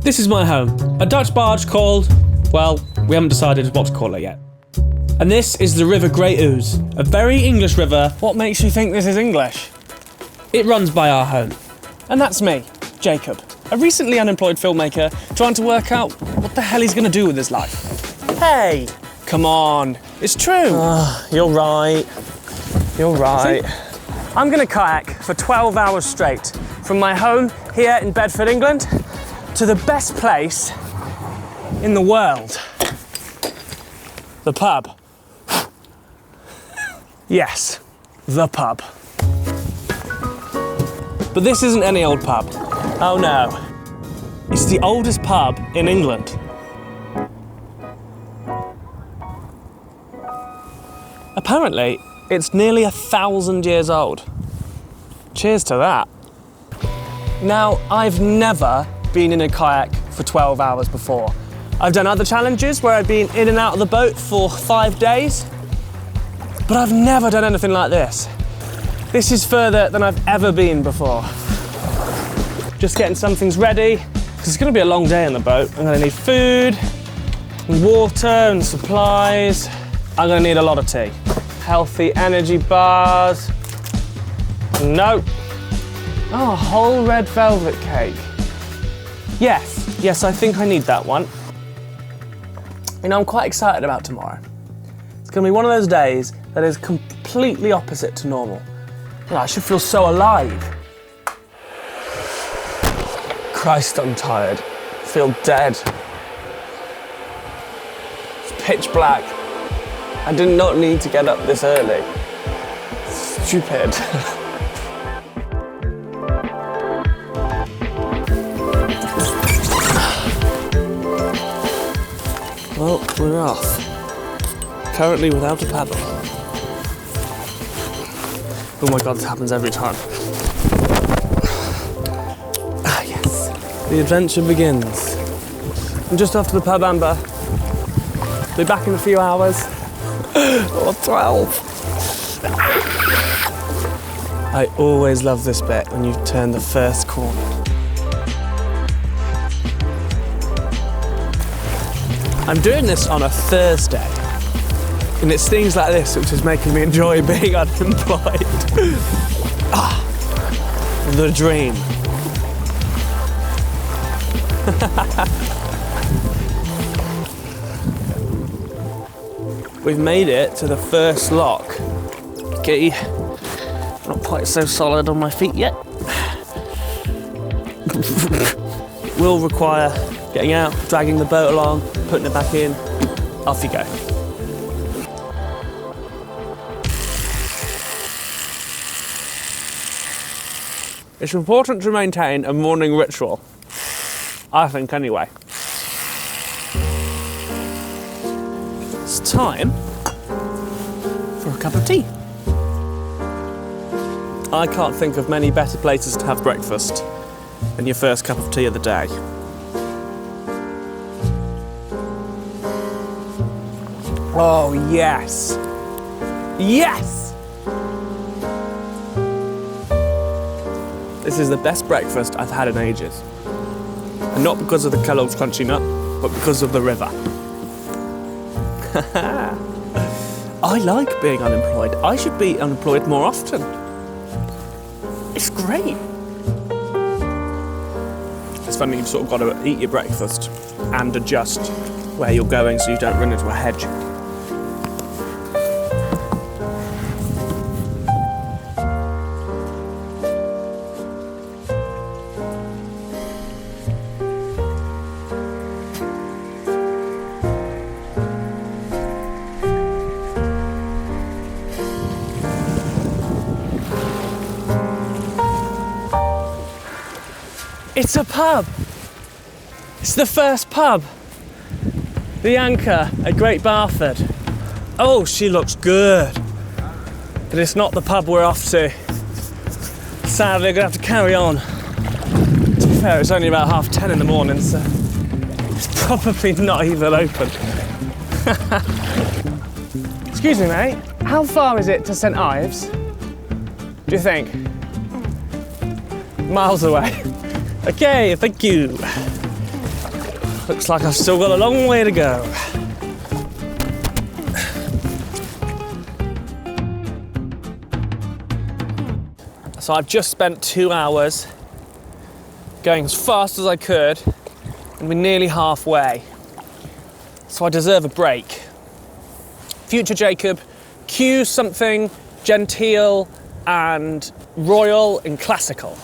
This is my home, a Dutch barge called, well, we haven't decided what to call it yet. And this is the River Great Ouse, a very English river. What makes you think this is English? It runs by our home. And that's me, Jacob, a recently unemployed filmmaker trying to work out what the hell he's going to do with his life. Hey, come on, it's true. You're right. You're right. See? I'm going to kayak for 12 hours straight from my home here in Bedford, England, to the best place in the world. The pub. Yes, the pub. But this isn't any old pub. Oh no. It's the oldest pub in England. Apparently, it's nearly 1,000 years old. Cheers to that. Now, I've never been in a kayak for 12 hours before. I've done other challenges where I've been in and out of the boat for 5 days, but I've never done anything like this. This is further than I've ever been before. Just getting some things ready, because it's going to be a long day in the boat. I'm going to need food, and water and supplies. I'm going to need a lot of tea. Healthy energy bars. No. Oh, a whole red velvet cake. Yes, I think I need that one. You know, I'm quite excited about tomorrow. It's going to be one of those days that is completely opposite to normal. You know, I should feel so alive. Christ, I'm tired. I feel dead. It's pitch black. I did not need to get up this early. Stupid. Well, we're off. Currently without a paddle. Oh my God, this happens every time. Ah, yes. The adventure begins. I'm just off to the pub, Amber. Be back in a few hours. Or 12. I always love this bit when you turn the first corner. I'm doing this on a Thursday, and it's things like this which is making me enjoy being unemployed. The dream. We've made it to the first lock. Okay, not quite so solid on my feet yet. Will require getting out, dragging the boat along, putting it back in, off you go. It's important to maintain a morning ritual. I think anyway. It's time for a cup of tea. I can't think of many better places to have breakfast than your first cup of tea of the day. Oh, yes. Yes! This is the best breakfast I've had in ages. And not because of the Kellogg's Crunchy Nut, but because of the river. I like being unemployed. I should be unemployed more often. It's great. It's funny, you've sort of got to eat your breakfast and adjust where you're going so you don't run into a hedge. It's a pub. It's the first pub. The Anchor at Great Barford. Oh, she looks good. But it's not the pub we're off to. Sadly, I'm gonna have to carry on. To be fair, it's only about 10:30 in the morning, so it's probably not even open. Excuse me, mate. How far is it to St Ives? Do you think? Miles away. Okay, thank you. Looks like I've still got a long way to go. So I've just spent 2 hours going as fast as I could, and we're nearly halfway. So I deserve a break. Future Jacob, cue something genteel and royal and classical.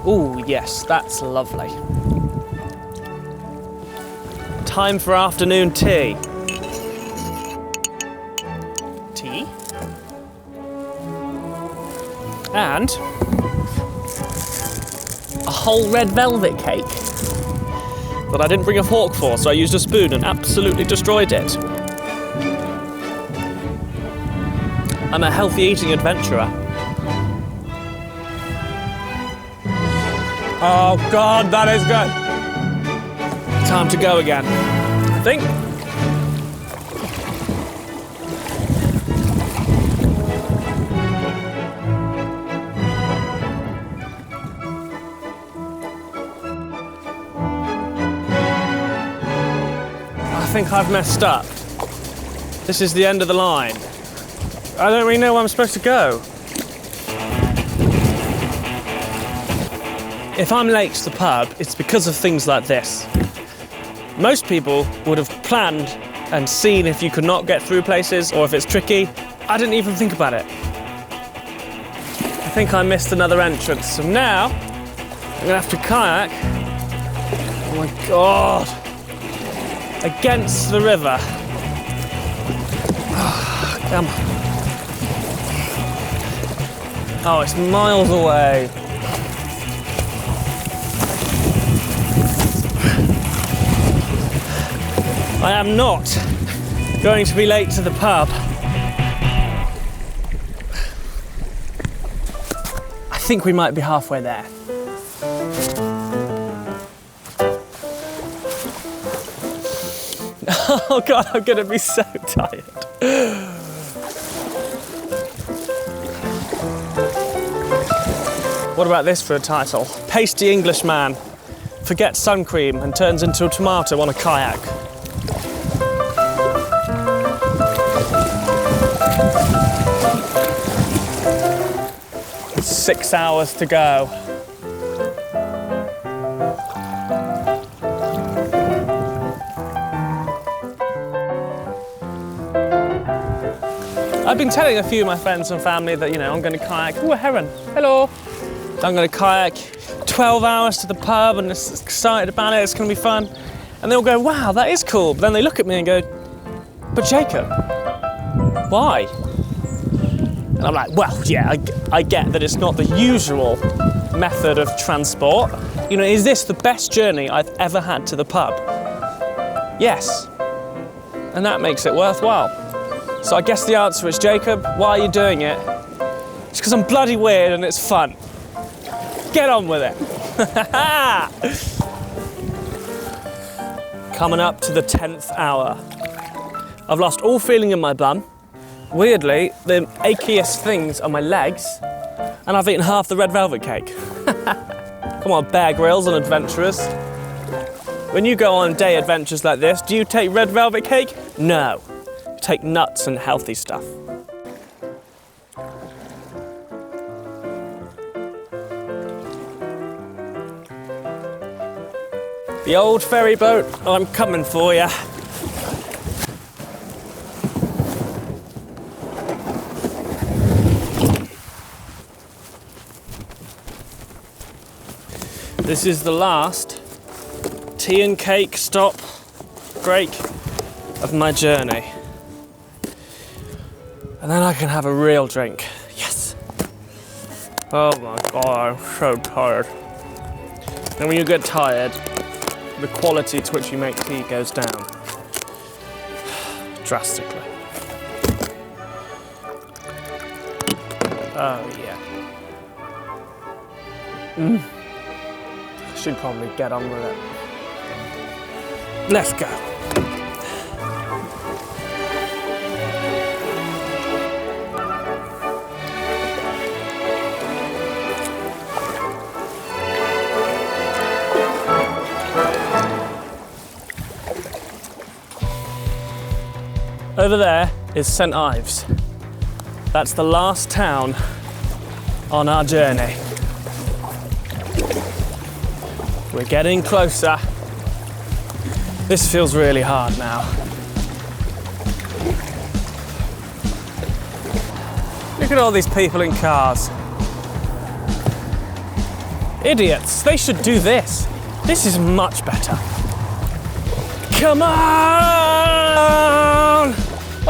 Ooh, yes, that's lovely. Time for afternoon tea. Tea? And a whole red velvet cake that I didn't bring a fork for, so I used a spoon and absolutely destroyed it. I'm a healthy eating adventurer. Oh God, that is good. Time to go again, I think. I think I've messed up. This is the end of the line. I don't really know where I'm supposed to go. If I'm late to the pub, it's because of things like this. Most people would have planned and seen if you could not get through places or if it's tricky. I didn't even think about it. I think I missed another entrance, so now I'm gonna have to kayak. Oh my God. Against the river. Come on. Oh, it's miles away. I am not going to be late to the pub. I think we might be halfway there. Oh God, I'm gonna be so tired. What about this for a title? Pasty Englishman forgets sun cream and turns into a tomato on a kayak. 6 hours to go. I've been telling a few of my friends and family that, you know, I'm going to kayak. Ooh, a heron. Hello. I'm going to kayak 12 hours to the pub and just excited about it. It's going to be fun. And they'll go, wow, that is cool. But then they look at me and go, but Jacob, why? And I'm like, well, yeah, I get that it's not the usual method of transport. You know, is this the best journey I've ever had to the pub? Yes. And that makes it worthwhile. So I guess the answer is, Jacob, why are you doing it? It's because I'm bloody weird and it's fun. Get on with it. Coming up to the 10th hour. I've lost all feeling in my bum. Weirdly, the achiest things are my legs, and I've eaten half the red velvet cake. Come on, Bear Grylls and adventurers. When you go on day adventures like this, do you take red velvet cake? No. You take nuts and healthy stuff. The old ferry boat, I'm coming for you. This is the last tea and cake stop break of my journey. And then I can have a real drink. Yes. Oh my God, I'm so tired. And when you get tired, the quality to which you make tea goes down drastically. Oh yeah. Should probably get on with it. Let's go. Over there is St Ives. That's the last town on our journey. We're getting closer. This feels really hard now. Look at all these people in cars. Idiots, they should do this. This is much better. Come on!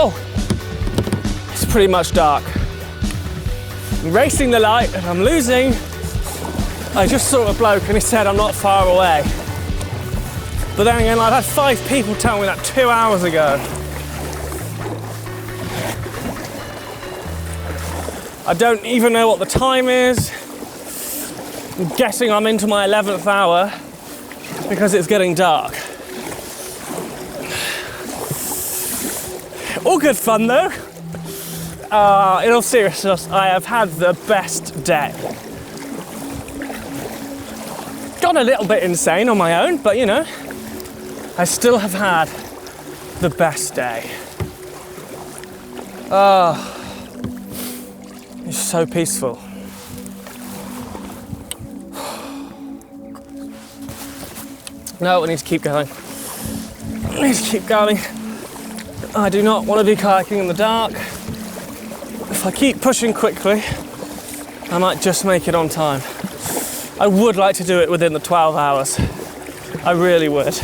Oh, it's pretty much dark. I'm racing the light and I'm losing. I just saw a bloke and he said I'm not far away. But then again, I've had 5 people tell me that 2 hours ago. I don't even know what the time is. I'm guessing I'm into my 11th hour because it's getting dark. All good fun though. In all seriousness, I have had the best day. Got a little bit insane on my own, but you know, I still have had the best day. It's so peaceful. No, I need to keep going. I need to keep going. I do not want to be kayaking in the dark. If I keep pushing quickly, I might just make it on time. I would like to do it within the 12 hours. I really would.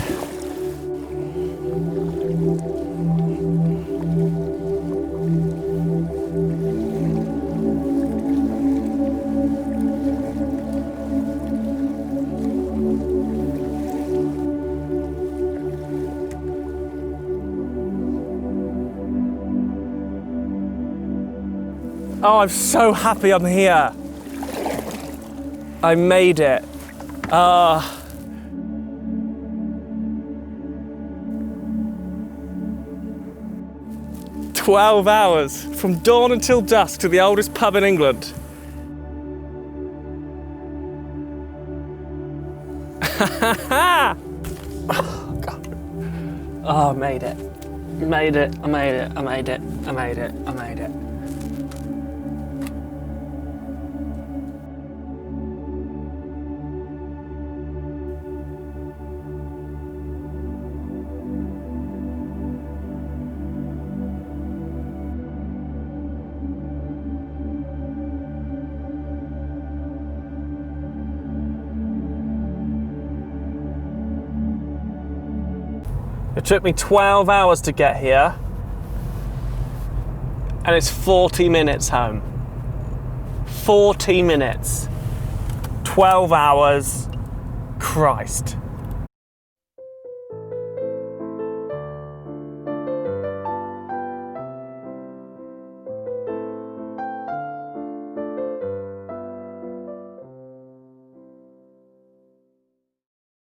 Oh, I'm so happy I'm here. I made it. 12 hours, from dawn until dusk to the oldest pub in England. Oh, God. Oh, I made it. Made it, I made it, I made it, I made it, I made it. It took me 12 hours to get here, and it's 40 minutes home. 40 minutes. 12 hours. Christ.